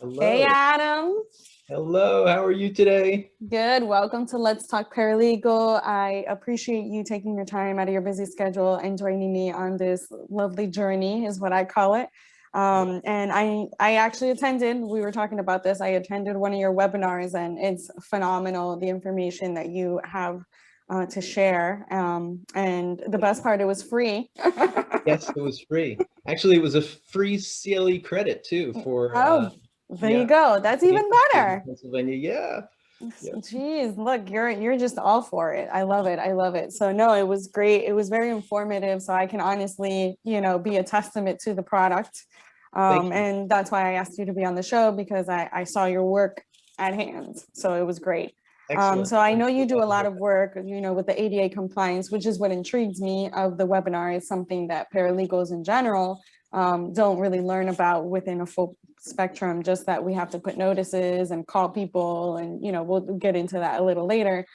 Hey, Hello. Adam. Hello. How are you today? Good. Welcome to Let's Talk Paralegal. I appreciate you taking your time out of your busy schedule and joining me on this lovely journey, is what I call it. Yeah. And I actually attended, we were talking about this, I attended one of your webinars, and it's phenomenal, the information that you have to share. And the best part, it was free. Yes, it was free. Actually, it was a free CLE credit too for Oh, there you yeah, go. That's being even interested in better. Pennsylvania. Yeah. Yeah. Geez, look, you're just all for it. I love it. I love it. So no, it was great. It was very informative. So I can honestly, be a testament to the product. Thank you. And that's why I asked you to be on the show, because I saw your work at hand. So it was great. Excellent. So I I'm know so you glad do a to lot hear of work, with the ADA compliance, which is what intrigues me of the webinar. Is something that paralegals in general don't really learn about within a full spectrum, just that we have to put notices and call people, and we'll get into that a little later.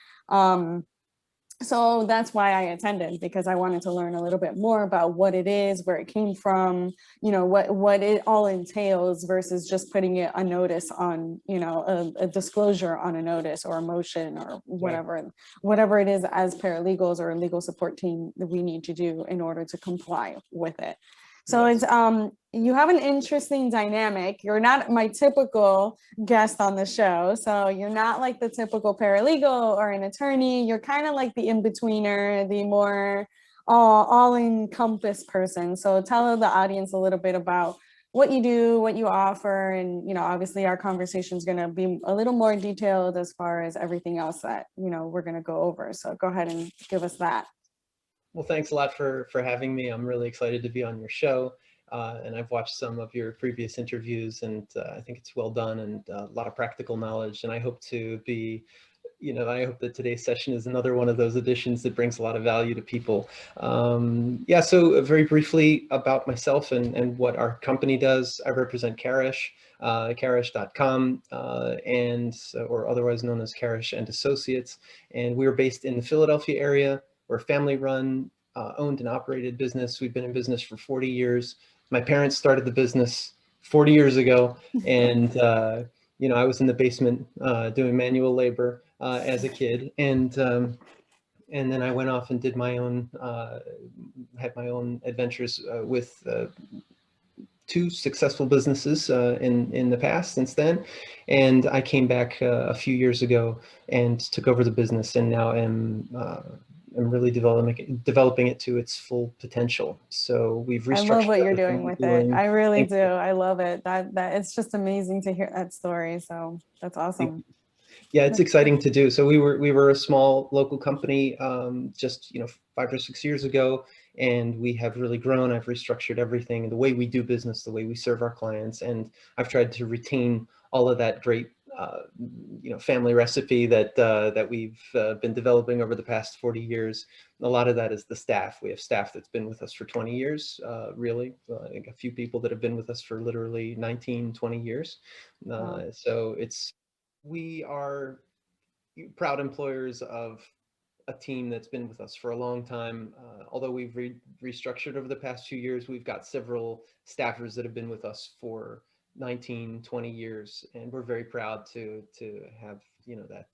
So that's why I attended, because I wanted to learn a little bit more about what it is, where it came from, what it all entails, versus just putting it a notice on, a disclosure on a notice or a motion or that. whatever it is as paralegals or a legal support team that we need to do in order to comply with it. So it's Yes. you have an interesting dynamic. You're not my typical guest on the show. So you're not like the typical paralegal or an attorney. You're kind of like the in-betweener, the more all-encompass person. So tell the audience a little bit about what you do, what you offer, and obviously our conversation is going to be a little more detailed as far as everything else that we're going to go over. So go ahead and give us that. Well, thanks a lot for having me. I'm really excited to be on your show. And I've watched some of your previous interviews, and I think it's well done and a lot of practical knowledge. And I hope to be I hope that today's session is another one of those additions that brings a lot of value to people. Yeah, so very briefly about myself and what our company does. I represent Karasch, Karasch.com, or otherwise known as Karasch and Associates. And we're based in the Philadelphia area. We're a family-run, owned and operated business. We've been in business for 40 years. My parents started the business 40 years ago, and I was in the basement doing manual labor as a kid, and then I went off and did my own, had my own adventures with two successful businesses in the past since then, and I came back a few years ago and took over the business, and now am really developing it to its full potential. So we've I love restructured what you're everything doing we're with it. doing. I really Thank do. you. I love it. That it's just amazing to hear that story. So that's Thank awesome. you. Yeah, it's That's great. exciting to do. So we were a small local company just 5 or 6 years ago, and we have really grown. I've restructured everything, the way we do business, the way we serve our clients, and I've tried to retain all of that great family recipe that we've been developing over the past 40 years. A lot of that is the staff. We have staff that's been with us for 20 years, really. I think a few people that have been with us for literally 19, 20 years. Wow. So we are proud employers of a team that's been with us for a long time. Although we've restructured over the past few years, we've got several staffers that have been with us for 19, 20 years, and we're very proud to have that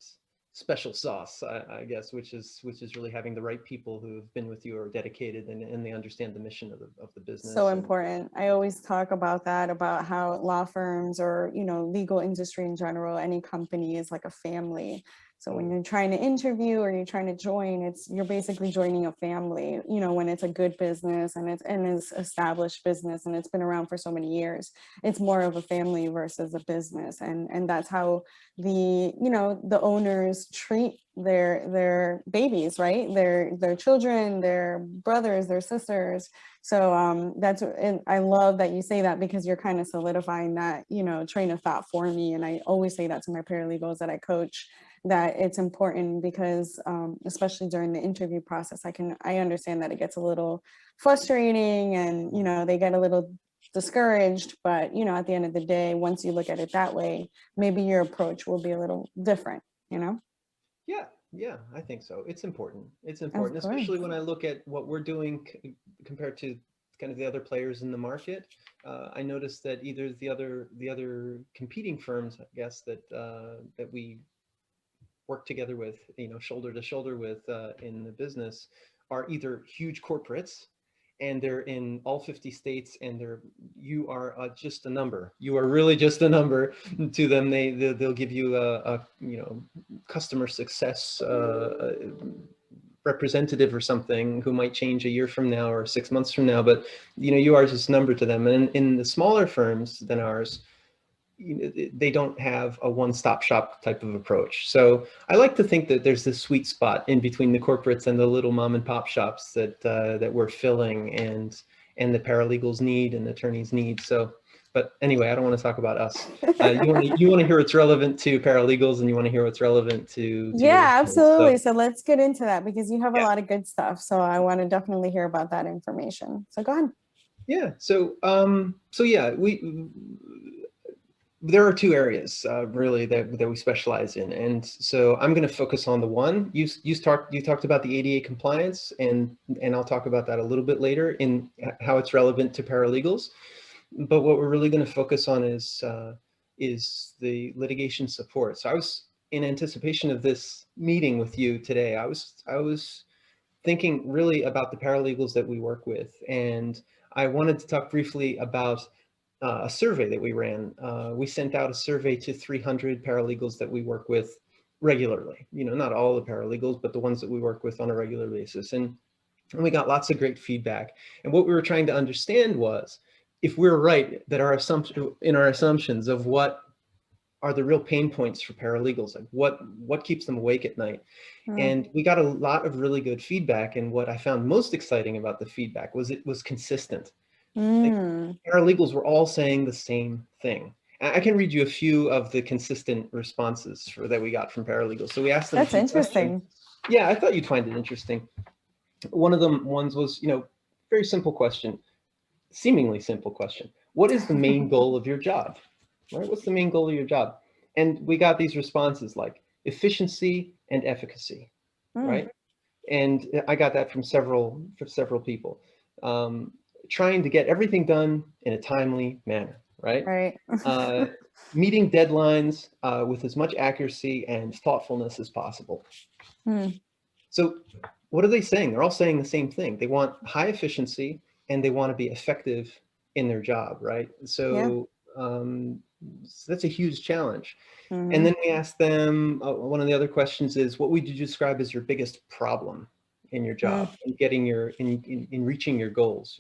special sauce, I guess, which is really having the right people who have been with you, are dedicated, and they understand the mission of the So business. And important. I always talk about that, about how law firms or, legal industry in general, any company is like a family. So when you're trying to interview or you're trying to join, you're basically joining a family, when it's a good business and it's established business and it's been around for so many years. It's more of a family versus a business. And that's how the owners treat their babies, right? Their children, their brothers, their sisters. So and I love that you say that, because you're kind of solidifying that, train of thought for me. And I always say that to my paralegals that I coach, that it's important, because especially during the interview process, I understand that it gets a little frustrating, and they get a little discouraged, but at the end of the day, once you look at it that way, maybe your approach will be a little different, Yeah, yeah, I think so. It's important. It's of important, especially course. when I look at what we're doing compared to kind of the other players in the market, I noticed that either the other competing firms, I guess, that we work together with, shoulder to shoulder with in the business, are either huge corporates, and they're in all 50 states, and you are just a number. You are really just a number to them. They'll give you a customer success representative or something who might change a year from now or 6 months from now, but you are just a number to them. And in the smaller firms than ours, they don't have a one-stop shop type of approach. So I like to think that there's this sweet spot in between the corporates and the little mom and pop shops that we're filling, and the paralegals need and attorneys need. So, but anyway, I don't want to talk about us. You want to hear what's relevant to paralegals, and you want to hear what's relevant to Yeah, absolutely. So So let's get into that, because you have a yeah. lot of good stuff. So I want to definitely hear about that information. So go ahead. Yeah. So yeah, there are two areas really that we specialize in, and so I'm going to focus on the one you talked about, the ADA compliance, and I'll talk about that a little bit later in how it's relevant to paralegals. But what we're really going to focus on is the litigation support. So I was, in anticipation of this meeting with you today, I was thinking really about the paralegals that we work with, and I wanted to talk briefly about a survey that we ran. We sent out a survey to 300 paralegals that we work with regularly. Not all the paralegals, but the ones that we work with on a regular basis. And we got lots of great feedback. And what we were trying to understand was if we're right that our assumptions of what are the real pain points for paralegals, like what keeps them awake at night. And we got a lot of really good feedback. And what I found most exciting about the feedback was it was consistent. Paralegals were all saying the same thing. I can read you a few of the consistent responses that we got from paralegals. So we asked them. That's interesting. Yeah, I thought you'd find it interesting. One of them ones was, very simple question, seemingly simple question. What is the main goal of your job? Right? What's the main goal of your job? And we got these responses like efficiency and efficacy, right? And I got that from several people. Trying to get everything done in a timely manner, right? Right. Meeting deadlines with as much accuracy and thoughtfulness as possible. So what are they saying? They're all saying the same thing. They want high efficiency and they want to be effective in their job, right? So, so that's a huge challenge. And then we asked them, one of the other questions is, what would you describe as your biggest problem in your job, in getting in reaching your goals,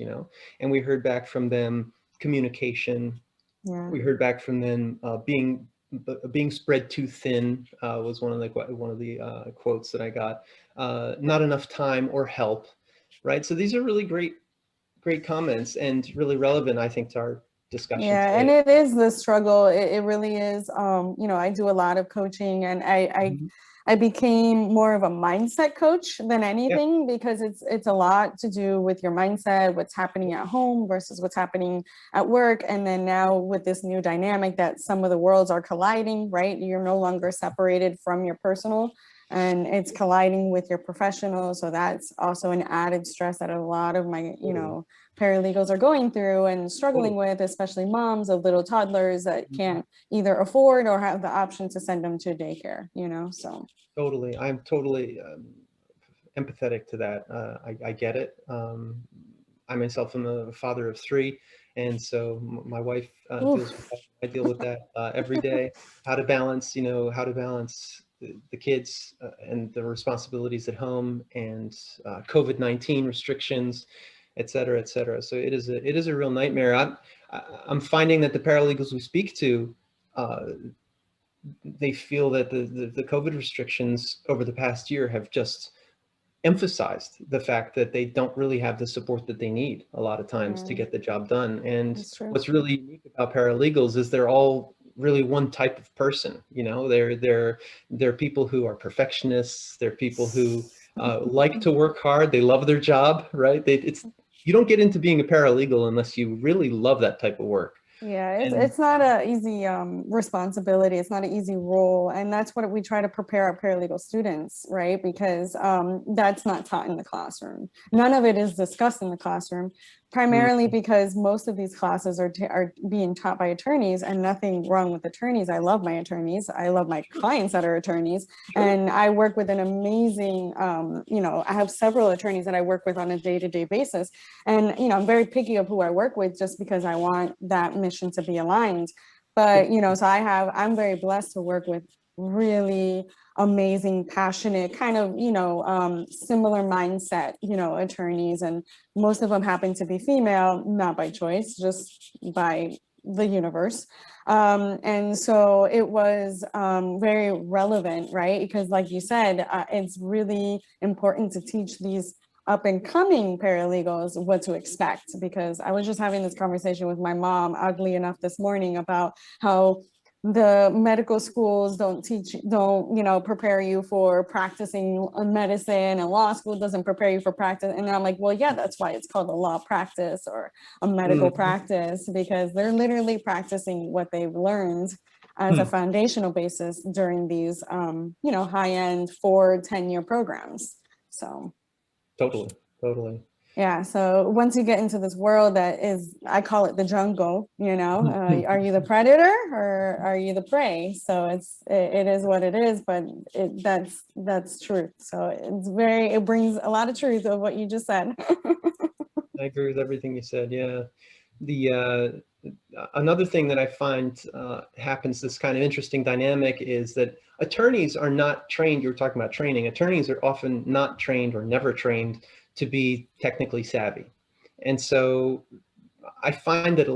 And we heard back from them communication. We heard back from them being spread too thin was one of the quotes that I got. Not enough time or help, right? So these are really great comments and really relevant, I think, to our discussion Yeah, today. and it is the struggle. It really is. I do a lot of coaching, and I became more of a mindset coach than anything, because it's a lot to do with your mindset, what's happening at home versus what's happening at work. And then now with this new dynamic that some of the worlds are colliding, right? You're no longer separated from your personal, and it's colliding with your professional. So that's also an added stress that a lot of my, paralegals are going through and struggling with, especially moms of little toddlers that can't either afford or have the option to send them to daycare, so. Totally. I'm totally empathetic to that. I get it. I myself am a father of 3. And so my wife deals with that. I deal with that every day. How to balance the kids and the responsibilities at home, and COVID-19 restrictions, et cetera, et cetera. So it is a real nightmare. I'm finding that the paralegals we speak to, they feel that the COVID restrictions over the past year have just emphasized the fact that they don't really have the support that they need a lot of times to get the job done. And what's really unique about paralegals is they're all really one type of person. They're people who are perfectionists. They're people who like to work hard. They love their job, right? You don't get into being a paralegal unless you really love that type of work. Yeah, it's not an easy responsibility. It's not an easy role. And that's what we try to prepare our paralegal students, right? Because that's not taught in the classroom. None of it is discussed in the classroom. primarily because most of these classes are being taught by attorneys, and nothing wrong with attorneys. I love my attorneys. I love my clients that are attorneys. And I work with an amazing, I have several attorneys that I work with on a day-to-day basis. And, I'm very picky of who I work with just because I want that mission to be aligned. But, so I'm very blessed to work with really amazing, passionate, kind of, similar mindset, attorneys. And most of them happen to be female, not by choice, just by the universe. And so it was very relevant, right? Because like you said, it's really important to teach these up and coming paralegals what to expect, because I was just having this conversation with my mom, oddly enough, this morning about how the medical schools don't prepare you for practicing medicine, and law school doesn't prepare you for practice. And I'm like, well, yeah, that's why it's called a law practice or a medical practice, because they're literally practicing what they've learned as a foundational basis during these, high-end 4-10-year programs. So. Totally. Yeah, so once you get into this world that is, I call it the jungle, are you the predator or are you the prey? So it is what it is, but that's truth. So it brings a lot of truth of what you just said. I agree with everything you said. Yeah. Another thing that I find happens, this kind of interesting dynamic, is that attorneys are not trained. You were talking about training. Attorneys are often not trained or never trained to be technically savvy. And so I find that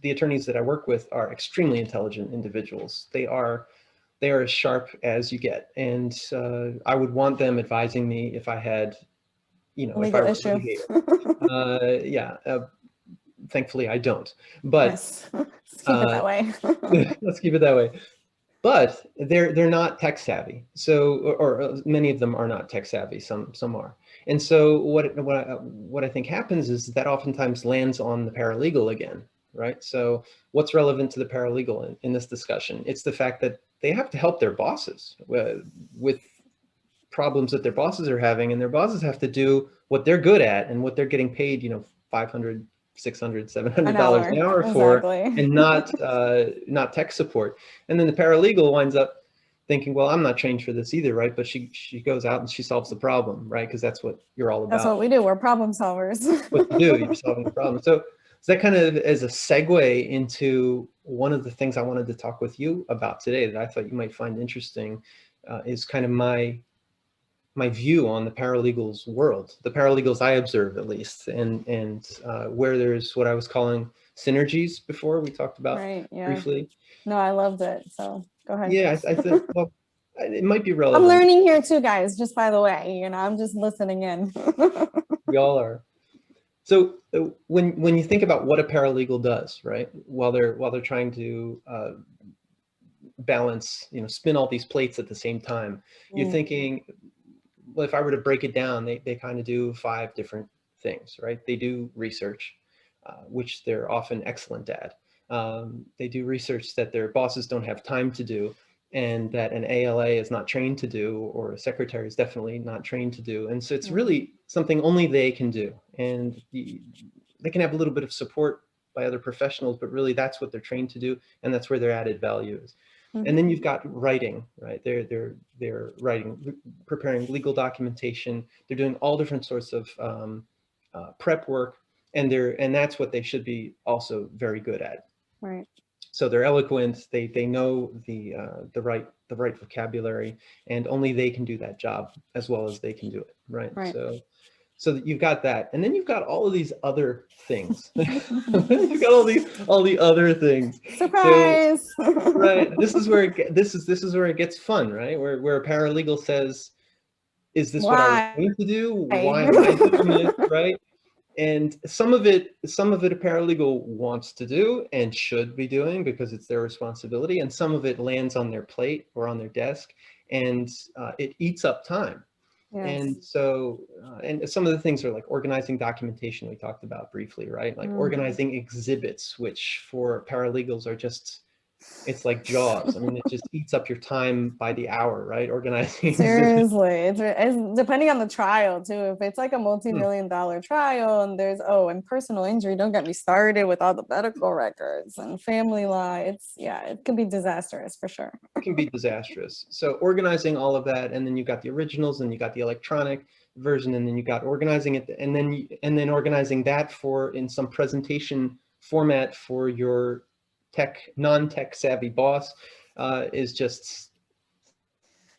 the attorneys that I work with are extremely intelligent individuals. They are as sharp as you get. And I would want them advising me if I had, if I were a litigator. Yeah. Thankfully, I don't. But yes. Let's keep it that way. Let's keep it that way. But they're not tech savvy. So, or many of them are not tech savvy. Some are. And so what I think happens is that oftentimes lands on the paralegal again, right? So what's relevant to the paralegal in this discussion? It's the fact that they have to help their bosses with problems that their bosses are having, and their bosses have to do what they're good at and what they're getting paid, $500, $600, $700 an hour for, and not tech support. And then the paralegal winds up thinking, well, I'm not trained for this either, right? But she goes out and she solves the problem, right? Because that's what you're all about. That's what we do. We're problem solvers. What you do, you're solving the problem. So that kind of as a segue into one of the things I wanted to talk with you about today that I thought you might find interesting, is kind of my view on the paralegals world, the paralegals I observe at least, and where there's what I was calling synergies before we talked about briefly. No, I loved it. So go ahead. Yeah, I think, well, it might be relevant. I'm learning here too, guys, just by the way, I'm just listening in. We all are. So when you think about what a paralegal does, right, while they're trying to balance, spin all these plates at the same time, you're thinking, well, if I were to break it down, they kind of do 5 different things, right? They do research, which they're often excellent at. They do research that their bosses don't have time to do, and that an ALA is not trained to do, or a secretary is definitely not trained to do. And so it's really something only they can do. And they can have a little bit of support by other professionals, but really that's what they're trained to do, and that's where their added value is. And then you've got writing, right? They're writing, preparing legal documentation. They're doing all different sorts of prep work, and that's what they should be also very good at. Right. So they're eloquent. They know the right vocabulary, and only they can do that job as well as they can do it, right? So that you've got that, and then you've got all of these other things. You've got all the other things. Surprise! So, right. This is where it gets fun, right? Where a paralegal says, "Is this what I was going to do? Why am I doing it?" Right? And some of it a paralegal wants to do and should be doing because it's their responsibility, and some of it lands on their plate or on their desk, and it eats up time. Yes. And so, and some of the things are like organizing documentation we talked about briefly, right? Like organizing exhibits, which for paralegals are just It's like Jaws. I mean, it just eats up your time by the hour, right? Organizing. Seriously, it's depending on the trial too. If it's like a multi-million-dollar trial and there's, oh, and personal injury, don't get me started with all the medical records and family law. It's, yeah, it can be disastrous for sure. Can be disastrous. So organizing all of that, and then you got the originals, and you got the electronic version, and then you got organizing it, and then organizing that for in some presentation format for your non-tech savvy boss is just,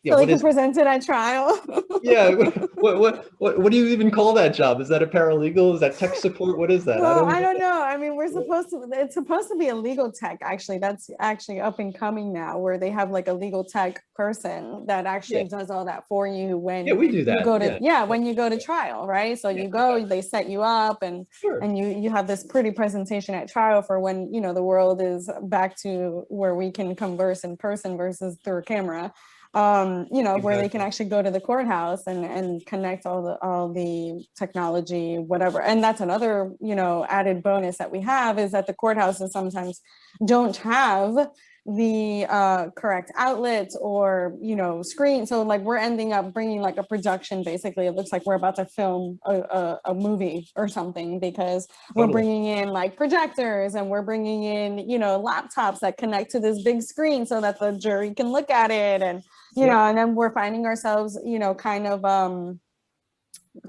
yeah. So they What can is it? present it at trial. Yeah. What do you even call that job? Is that a paralegal? Is that tech support? What is that? I Well, don't I even don't know. I mean, it's supposed to be a legal tech, actually. That's actually up and coming now, where they have like a legal tech person that actually Yeah. does all that for you Yeah, when we do you that. go to, Yeah. yeah, when you go to trial, right? So Yeah. you go, they set you up Sure. and you have this pretty presentation at trial for when, you know, the world is back to where we can converse in person versus through a camera. You know, where they can Exactly. actually go to the courthouse and connect all the technology, whatever. And that's another, you know, added bonus that we have is that the courthouses sometimes don't have the correct outlets or, you know, screen. So like we're ending up bringing like a production, basically. It looks like we're about to film a movie or something because we're Totally. bringing in like projectors and we're bringing in, you know, laptops that connect to this big screen so that the jury can look at it. And you know, and then we're finding ourselves, you know, kind of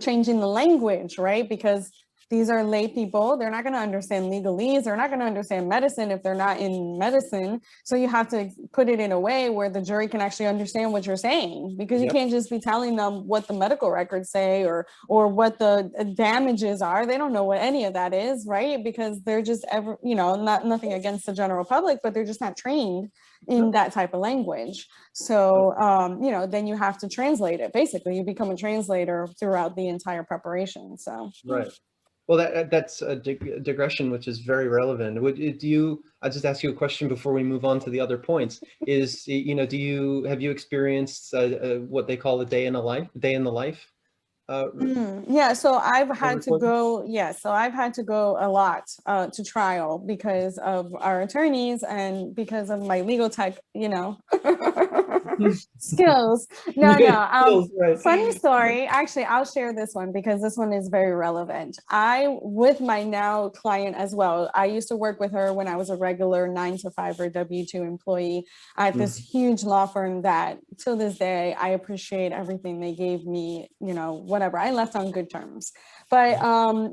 changing the language, right? Because these are lay people. They're not going to understand legalese. They're not going to understand medicine if they're not in medicine. So you have to put it in a way where the jury can actually understand what you're saying, because you can't just be telling them what the medical records say or what the damages are. They don't know what any of that is, right? Because they're just ever, you know, nothing against the general public, but they're just not trained in that type of language. So, you know, then you have to translate it. Basically, you become a translator throughout the entire preparation. So, Right. Well, that's a digression, which is very relevant. I'll just ask you a question before we move on to the other points. Is, you know, have you experienced what they call a day in the life? Yeah, so I've had to Recording? go, yeah, so I've had to go a lot to trial because of our attorneys and because of my legal tech, you know, skills. No, Yeah, no. skills, right. Funny story. Actually, I'll share this one because this one is very relevant. With my now client as well, I used to work with her when I was a regular 9 to 5 or W-2 employee at this huge law firm that to this day, I appreciate everything they gave me, you know, whatever. I left on good terms. But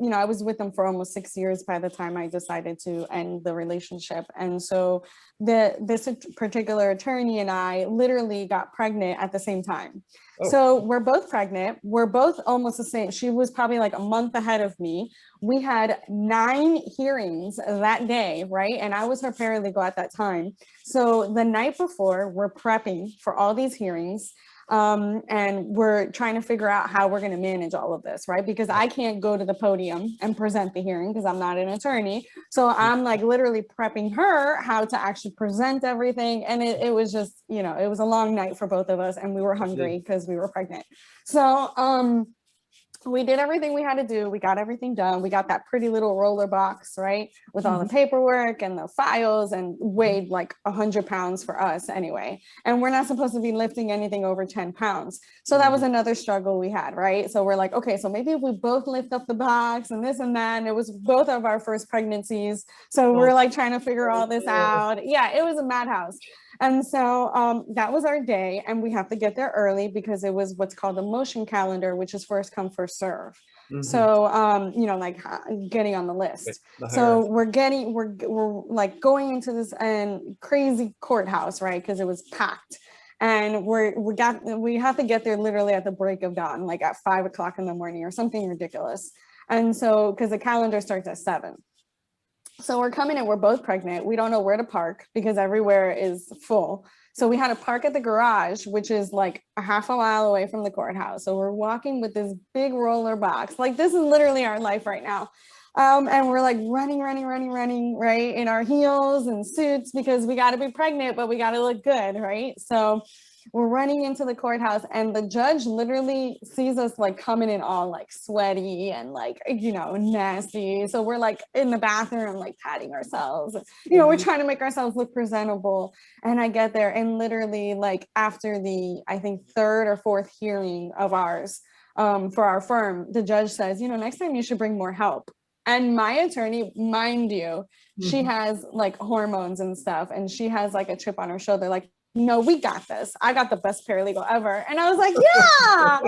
you know, I was with them for almost 6 years by the time I decided to end the relationship. And so this particular attorney and I literally got pregnant at the same time. Oh. So we're both pregnant. We're both almost the same. She was probably like a month ahead of me. We had 9 hearings that day, right? And I was her paralegal at that time. So the night before, we're prepping for all these hearings. And we're trying to figure out how we're going to manage all of this, right? Because I can't go to the podium and present the hearing because I'm not an attorney. So I'm like literally prepping her how to actually present everything. And it was just, you know, it was a long night for both of us and we were hungry because we were pregnant. So, we did everything we had to do. We got everything done. We got that pretty little roller box, right? With all the paperwork and the files and weighed like 100 pounds for us anyway. And we're not supposed to be lifting anything over 10 pounds. So that was another struggle we had, right? So we're like, okay, so maybe if we both lift up the box and this and that, and it was both of our first pregnancies. So we're like trying to figure all this out. Yeah, it was a madhouse. And so that was our day, and we have to get there early because it was what's called a motion calendar, which is first come, first serve. So, you know, like getting on the list. So we're like going into this and crazy courthouse, right? Because it was packed. And we have to get there literally at the break of dawn, like at 5 o'clock in the morning or something ridiculous. And so, because the calendar starts at 7. So we're coming in, we're both pregnant. We don't know where to park because everywhere is full. So we had to park at the garage, which is like a half a mile away from the courthouse. So we're walking with this big roller box. Like this is literally our life right now. And we're like running, right? In our heels and suits because we got to be pregnant, but we got to look good, right? So we're running into the courthouse, and the judge literally sees us like coming in all like sweaty and like, you know, nasty. So we're like in the bathroom, like patting ourselves, you know, we're trying to make ourselves look presentable. And I get there, and literally like after the, I think, third or fourth hearing of ours, for our firm, the judge says, you know, next time you should bring more help. And my attorney, mind you, she has like hormones and stuff, and she has like a chip on her shoulder, like, no, we got this. I got the best paralegal ever. And I was like, yeah.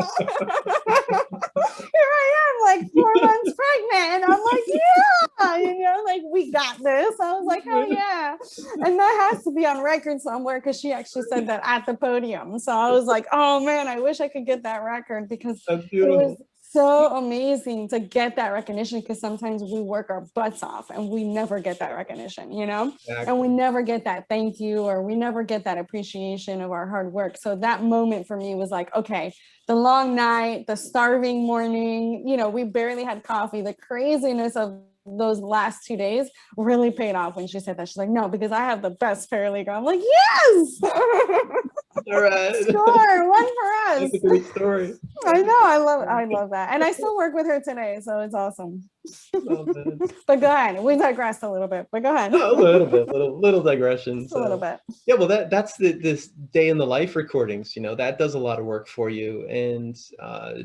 Here I am, like 4 months pregnant. And I'm like, yeah, you know, like we got this. I was like, oh yeah. And that has to be on record somewhere, because she actually said that at the podium. So I was like, oh man, I wish I could get that record, because That's it was beautiful. so amazing to get that recognition, because sometimes we work our butts off and we never get that recognition, you know, and we Exactly. never get that thank you, or we never get that appreciation of our hard work. So that moment for me was like, okay, the long night, the starving morning, you know, we barely had coffee, the craziness of those last 2 days really paid off when she said that. She's like, no, because I have the best paralegal. I'm like, yes. All right. Sure, one for That's us. a great story. I know, I love that. And I still work with her today, so it's awesome. Oh, man. But go ahead. We digressed a little bit, but go ahead. Oh, a little bit, little digression. Just a little So bit. yeah, well, that's this day in the life recordings. You know, that does a lot of work for you. And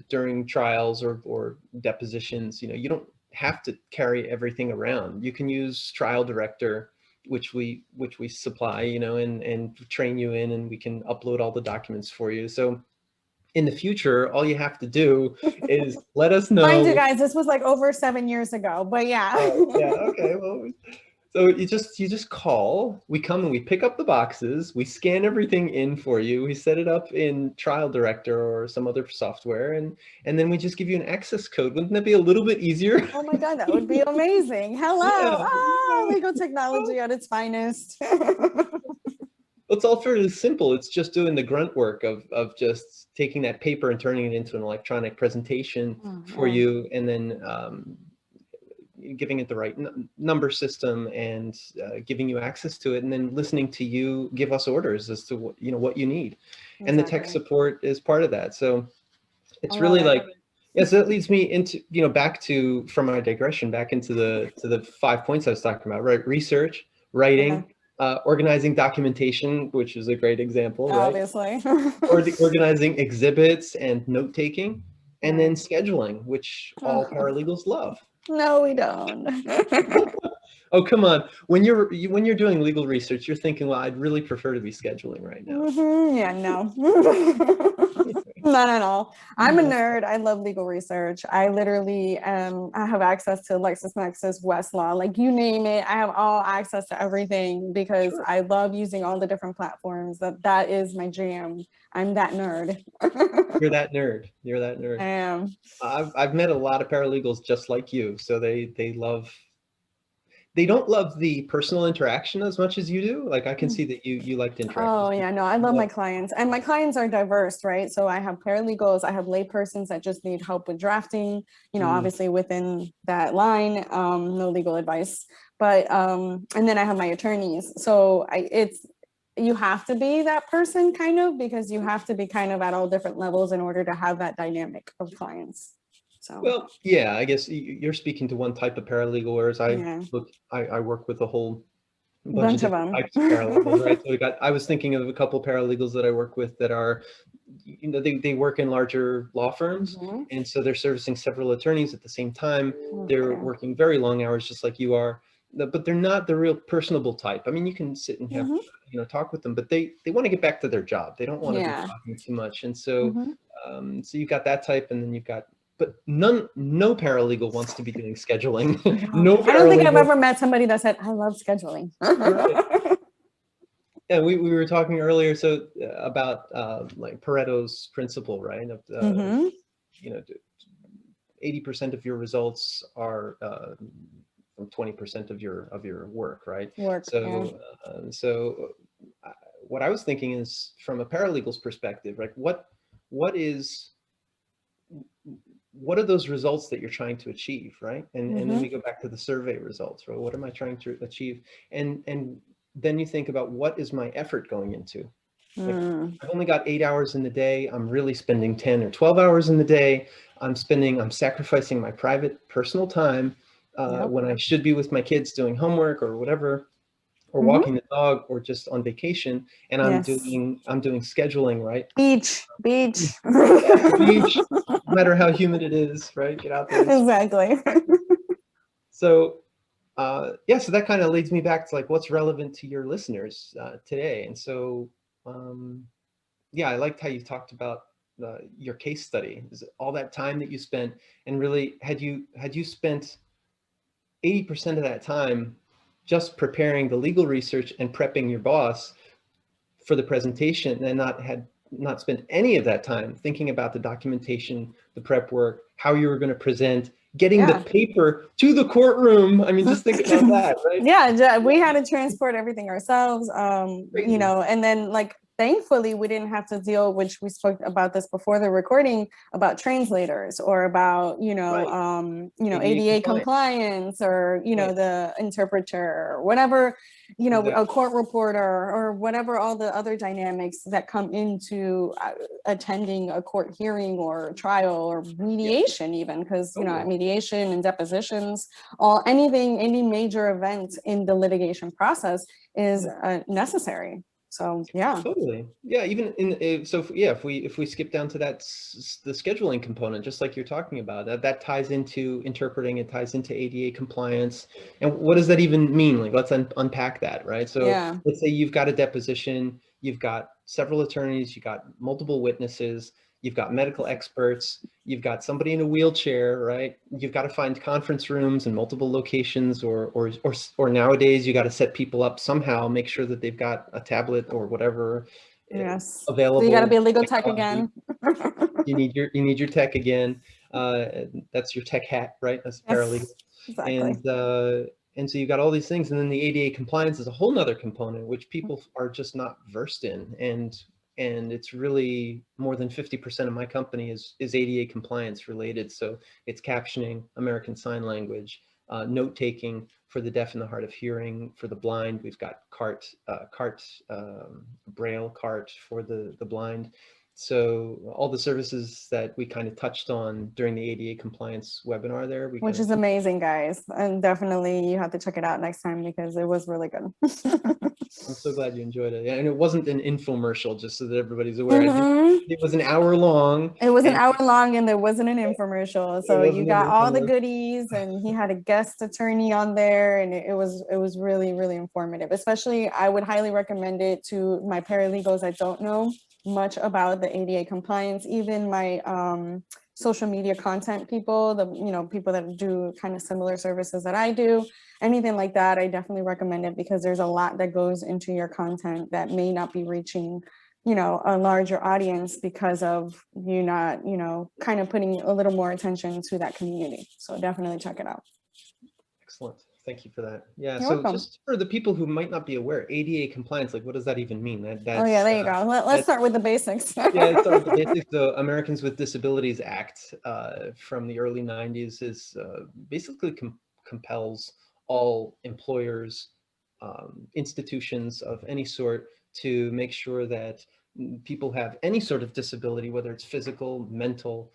during trials or depositions, you know, you don't have to carry everything around. You can use Trial Director, which we supply, you know, and train you in, and we can upload all the documents for you. So in the future, all you have to do is let us Mind you, know. guys, this was like over 7 years ago, but yeah. Oh, yeah, okay, well, so you just call, we come and we pick up the boxes, we scan everything in for you, we set it up in Trial Director or some other software, and then we just give you an access code. Wouldn't that be a little bit easier? Oh my God, that would be amazing. Hello. Yeah. Ah, legal technology at its finest. It's all fairly simple. It's just doing the grunt work of just taking that paper and turning it into an electronic presentation for Yeah. you, and then giving it the right number system, and giving you access to it, and then listening to you give us orders as to what, you know, what you need. And the tech Exactly. support is part of that. So I it's love really it. like, yeah, so that leads me into, you know, back to, from my digression, back into the 5 points I was talking about, right? Research, Okay. writing, organizing documentation, which is a great example, right? Obviously. Or the organizing exhibits and note taking, and then Right. scheduling, which all paralegals love. No, we don't. Oh, come on. When you're doing legal research, you're thinking, well, I'd really prefer to be scheduling right now. Yeah, no. Not at all. I'm a nerd. I love legal research. I literally I have access to LexisNexis, Westlaw, like you name it. I have all access to everything because Sure. I love using all the different platforms. That is my jam. I'm that nerd. You're that nerd. You're that I nerd. am. I've met a lot of paralegals just like you. So they don't love the personal interaction as much as you do. Like I can see that you like to interact Oh with yeah, people. no, I love my clients, and my clients are diverse, right? So I have paralegals, I have laypersons that just need help with drafting, you know, Mm, obviously within that line, no legal advice, but and then I have my attorneys. So it's, you have to be that person kind of, because you have to be kind of at all different levels in order to have that dynamic of clients. So well, yeah, I guess you're speaking to one type of paralegal, whereas yeah, I work with a whole bunch of bunch of different them. types of paralegals, right? So I was thinking of a couple paralegals that I work with that are, you know, they work in larger law firms. Mhm. And so they're servicing several attorneys at the same time. They're Okay. working very long hours, just like you are, but they're not the real personable type. I mean, you can sit and have, Mhm. you know, talk with them, but they want to get back to their job. They don't want to be Yeah. talking too much. And so, Mhm. so you've got that type, and then you've got, but no paralegal wants to be doing scheduling. No, No I don't think I've paralegal. ever met somebody that said, I love scheduling. Right. Yeah, we were talking earlier about like Pareto's principle, right? Of Hmm. you know, 80% of your results are from 20% of your work, right? Work, yeah. So what I was thinking is, from a paralegal's perspective, like what is what are those results that you're trying to achieve, right? And then Hmm. we go back to the survey results, right? What am I trying to achieve? And then you think about, what is my effort going into? Like, Mm, I've only got 8 hours in the day. I'm really spending 10 or 12 hours in the day. I'm sacrificing my private personal time yep. when I should be with my kids doing homework or whatever, or Hmm. walking the dog or just on vacation. And Yes. I'm doing scheduling, right? Beach, beach. At the beach, no matter how humid it is, right? Get out there. Exactly. So yeah, so that kind of leads me back to like what's relevant to your listeners today. And so, yeah, I liked how you talked about your case study. Is all that time that you spent, and really, had you spent 80% of that time just preparing the legal research and prepping your boss for the presentation, and not spent any of that time thinking about the documentation, the prep work, how you were going to present, getting the Yeah. paper to the courtroom. I mean, just think about that, right? Yeah, we had to transport everything ourselves, Crazy. and then like thankfully we didn't have to deal, which we spoke about this before the recording, about translators or about Right. ADA ADA compliant. compliance or Right. the interpreter or whatever, Exactly. a court reporter or whatever, all the other dynamics that come into attending a court hearing or trial or Yeah, mediation, even because totally. at mediation and depositions, any major event in the litigation process is Yeah. necessary. So yeah. Totally. Yeah, even yeah, if we skip down to the scheduling component, just like you're talking about, that ties into interpreting, it ties into ADA compliance. And what does that even mean? Like, let's unpack that, right? So Yeah. let's say you've got a deposition, you've got several attorneys, you've got multiple witnesses, you've got medical experts, you've got somebody in a wheelchair, right? You've got to find conference rooms in multiple locations, or nowadays you got to set people up somehow, make sure that they've got a tablet or whatever Yes. So you got to be available a legal tech technology. again. You need your tech again. Uh, that's your tech hat, right? That's paralegal. Yes, exactly. And and so you got all these things, and then the ADA compliance is a whole nother component which people are just not versed in, and it's really more than 50% of my company is ADA compliance related. So it's captioning, American Sign Language, note taking for the deaf and the hard of hearing. For the blind, we've got braille cart for the blind. So all the services that we kind of touched on during the ADA compliance webinar there, we kind Which of, is amazing, guys. And definitely you have to check it out next time because it was really good. I'm so glad you enjoyed it. And it wasn't an infomercial, just so that everybody's aware. Mhm. It was an hour long, It was an and hour long and there wasn't an infomercial. it So you wasn't an got all the infomercial. goodies and he had a guest attorney on there, and it was really, really informative. Especially I would highly recommend it to my paralegals that don't know much about the ADA compliance, even my social media content people, the people that do kind of similar services that I do, anything like that. I definitely recommend it because there's a lot that goes into your content that may not be reaching a larger audience because of you not, kind of putting a little more attention to that community. So definitely check it out. Excellent. Thank you for that. Yeah. You're So welcome. just for the people who might not be aware, ADA compliance, like what does that even mean? Oh yeah, That's there you go. Let's that's start with the basics. yeah, let's start with the basics. The Americans with Disabilities Act from the early 90s is basically compels all employers, institutions of any sort, to make sure that people have any sort of disability, whether it's physical, mental,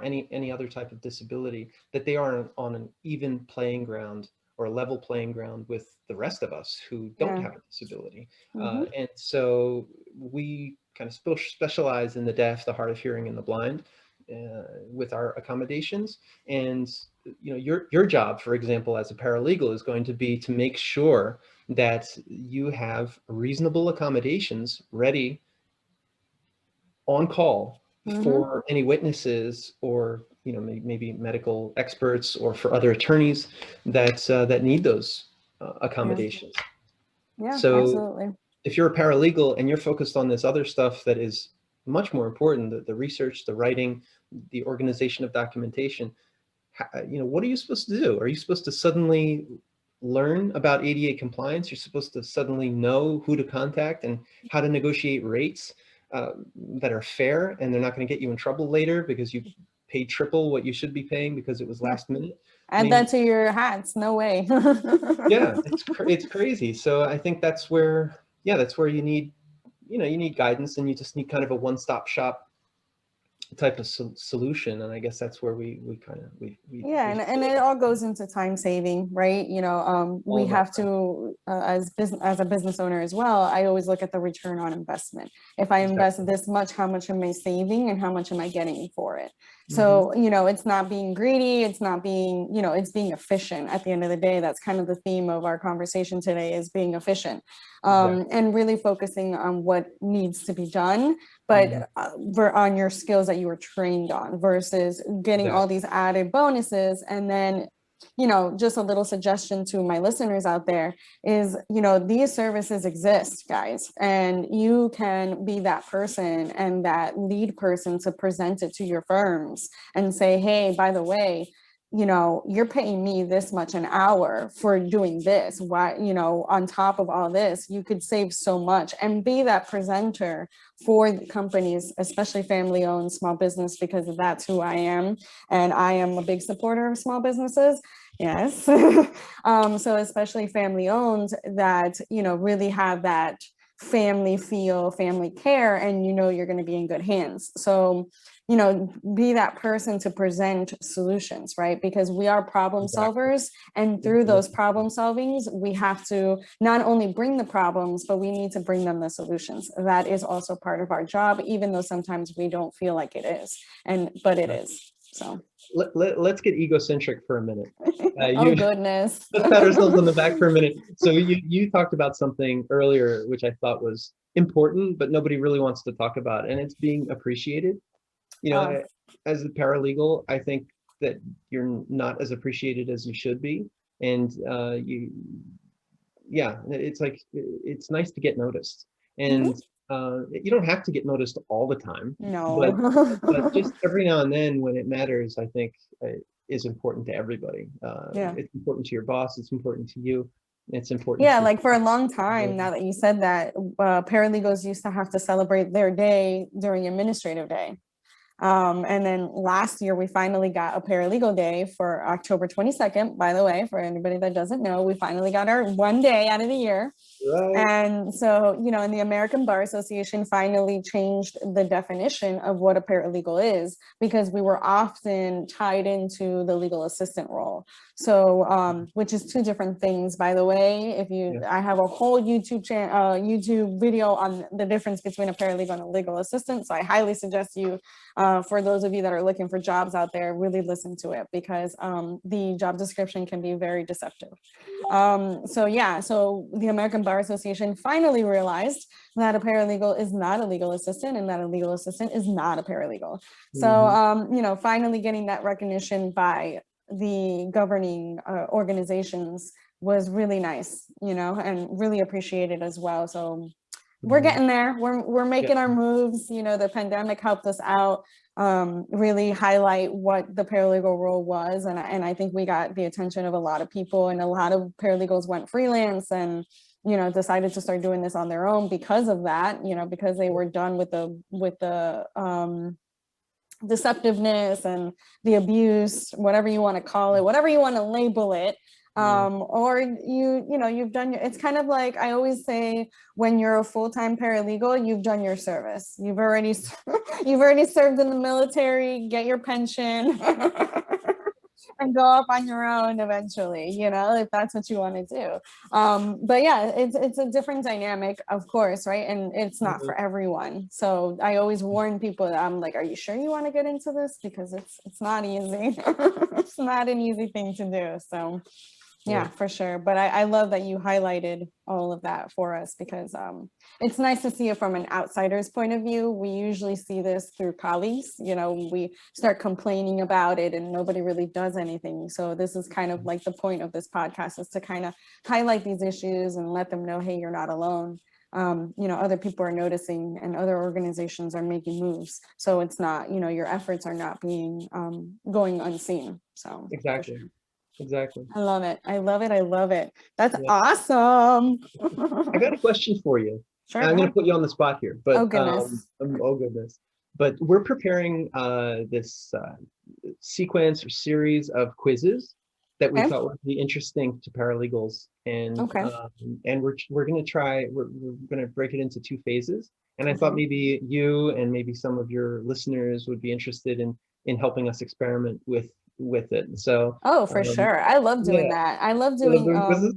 any other type of disability, that they are on an even playing ground or a level playing ground with the rest of us who don't Yeah. have a disability. Hmm. And so we kind of specialize in the deaf, the hard of hearing, and the blind with our accommodations. And your job, for example, as a paralegal, is going to be to make sure that you have reasonable accommodations ready on call Hmm. for any witnesses, or maybe medical experts, or for other attorneys that need those Yeah. accommodations. Yeah, So absolutely. if you're a paralegal and you're focused on this other stuff that is much more important, the research, the writing, the organization of documentation, what are you supposed to do? Are you supposed to suddenly learn about ADA compliance? You're supposed to suddenly know who to contact and how to negotiate rates that are fair, and they're not going to get you in trouble later because you paid triple what you should be paying because it was Yeah. last minute. I Add that mean, to your hats. No way. yeah, it's crazy. So I think that's where, yeah, that's where you need you need guidance, and you just need kind of a one-stop shop type of solution. And I guess that's where we yeah, and it all goes into time saving, right? We have to, as a business owner as well, I always look at the return on investment. If I invest this much, how much am I saving and how much am I getting for it? So, it's not being greedy, it's not being, it's being efficient at the end of the day. That's kind of the theme of our conversation today, is being efficient, and really focusing on what needs to be done, but on your skills that you were trained on, versus getting all these added bonuses. And then, just a little suggestion to my listeners out there is, these services exist, guys, and you can be that person and that lead person to present it to your firms and say, hey, by the way, you're paying me this much an hour for doing this. Why, on top of all this, you could save so much, and be that presenter for the companies, especially family owned small business, because that's who I am. And I am a big supporter of small businesses. Yes. So especially family owned, that, really have that family feel, family care, and you're going to be in good hands. So, be that person to present solutions, right? Because we are problem solvers, and through those problem solvings, we have to not only bring the problems, but we need to bring them the solutions. That is also part of our job, even though sometimes we don't feel like it is, but it is. So let's get egocentric for a minute. Oh goodness. Let's pat ourselves on the back for a minute. So you talked about something earlier, which I thought was important, but nobody really wants to talk about, and it's being appreciated. As a paralegal, I think that you're not as appreciated as you should be. And it's like, it's nice to get noticed. And you don't have to get noticed all the time. No. But just every now and then when it matters, I think is important to everybody. It's important to your boss. It's important to you. It's important. Yeah, like for a long time, now that you said that, paralegals used to have to celebrate their day during administrative day. And then last year, we finally got a paralegal day for October 22nd. By the way, for anybody that doesn't know, we finally got our one day out of the year. Right. And so, and the American Bar Association finally changed the definition of what a paralegal is, because we were often tied into the legal assistant role. So, which is two different things, by the way. I have a whole YouTube video on the difference between a paralegal and a legal assistant. So I highly suggest you, for those of you that are looking for jobs out there, really listen to it, because the job description can be very deceptive. So the American Bar Association finally realized that a paralegal is not a legal assistant, and that a legal assistant is not a paralegal. So, finally getting that recognition by the governing organizations was really nice, and really appreciated as well. So we're getting there. We're making our moves. The pandemic helped us out, really highlight what the paralegal role was. And I think we got the attention of a lot of people, and a lot of paralegals went freelance and, decided to start doing this on their own because of that, because they were done with the deceptiveness and the abuse, whatever you want to call it, whatever you want to label it. Or you've done it's kind of like, I always say, when you're a full-time paralegal, you've done your service. You've already served in the military, get your pension and go up on your own eventually, if that's what you want to do. But yeah, it's a different dynamic, of course, right? And it's not for everyone. So I always warn people that I'm like, are you sure you want to get into this? Because it's not easy. It's not an easy thing to do. So yeah, for sure. But I love that you highlighted all of that for us, because it's nice to see it from an outsider's point of view. We usually see this through colleagues, we start complaining about it and nobody really does anything. So this is kind of like the point of this podcast, is to kind of highlight these issues and let them know, hey, you're not alone. Other people are noticing, and other organizations are making moves. So it's not, your efforts are not being going unseen. So exactly. Exactly. I love it. I love it. I love it. That's awesome. I got a question for you. Sure. I'm going to put you on the spot here, but oh goodness. Oh goodness. But we're preparing this sequence or series of quizzes that we Okay. thought would be interesting to paralegals, Okay. and we're going to try, we're going to break it into 2 phases. And I thought Okay. maybe you and maybe some of your listeners would be interested in helping us experiment with it. So Oh, for sure. I love doing yeah, that. I love you love doing, doing quizzes?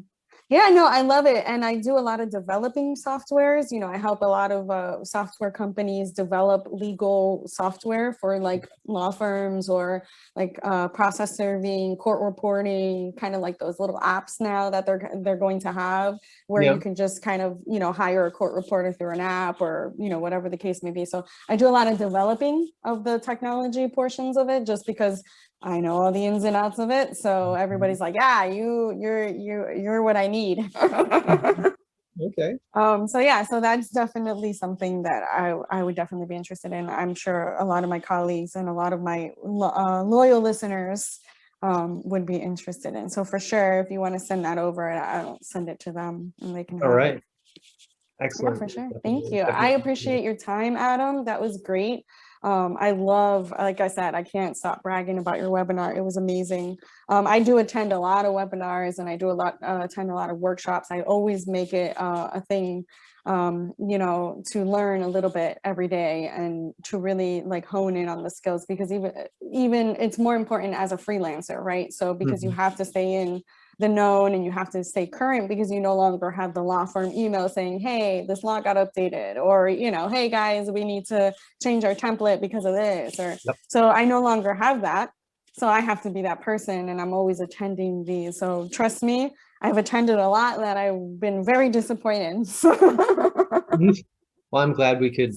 yeah, no, I love it. And I do a lot of developing softwares. You know, I help a lot of software companies develop legal software for like law firms or like process serving, court reporting, kind of like those little apps now that they're going to have where Yeah. you can just kind of, you know, hire a court reporter through an app or, you know, whatever the case may be. So I do a lot of developing of the technology portions of it just because I know all the ins and outs of it. So everybody's like, yeah, you're what I need. Okay. So yeah, so that's definitely something that I would definitely be interested in. I'm sure a lot of my colleagues and a lot of my loyal listeners would be interested in. So for sure, if you want to send that over, I'll send it to them and they can All have it. right. Yeah, Excellent. for sure. Thank Definitely, you. I definitely. appreciate your time, Adam. That was great. I love, like I said, I can't stop bragging about your webinar. It was amazing. I do attend a lot of webinars and I do attend a lot of workshops. I always make it a thing, you know, to learn a little bit every day and to really like hone in on the skills because even it's more important as a freelancer, right? So because you Mhm. have to stay in the known and you have to stay current because you no longer have the law firm email saying, hey, this law got updated, or, you know, hey guys, we need to change our template because of this, or Yep. so I no longer have that. So I have to be that person and I'm always attending these. So trust me, I've attended a lot that I've been very disappointed. Mhm. Well, I'm glad we could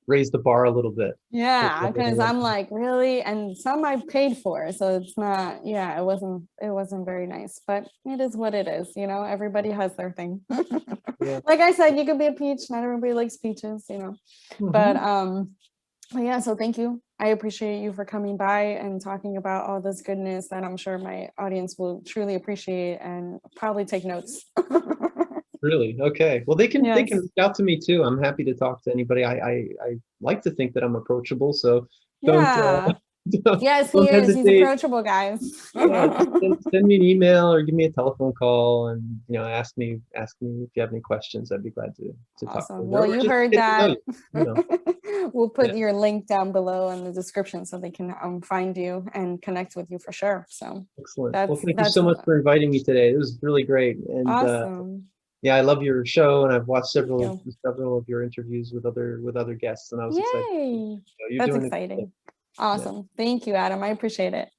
raise the bar a little bit. Yeah, because I'm like, really? And some I paid for, so it's not, yeah, it wasn't very nice, but it is what it is, you know, everybody has their thing. Yeah. Like I said, you could be a peach, not everybody likes peaches, you know. Mhm. But yeah, so thank you. I appreciate you for coming by and talking about all this goodness that I'm sure my audience will truly appreciate and probably take notes. Really? Okay. Well, they can Yes. reach out to me too. I'm happy to talk to anybody. I like to think that I'm approachable, so don't Yeah. Yes, he don't is. He's hesitate. approachable, guys. Yeah, just send me an email or give me a telephone call, and ask me if you have any questions. I'd be glad to talk Awesome. further, Well, or you just heard get to know that. you. You know. We'll Yeah. put your link down below in the description so they can find you and connect with you for sure. So Excellent. Well, that's thank you that's so much for inviting me today. It was really great, and awesome. yeah, I love your show, and I've watched Thank you. several of your interviews with other guests, and I was excited. Yay. So you're That's doing it. exciting. Yeah. Awesome. Thank you, Adam. I appreciate it.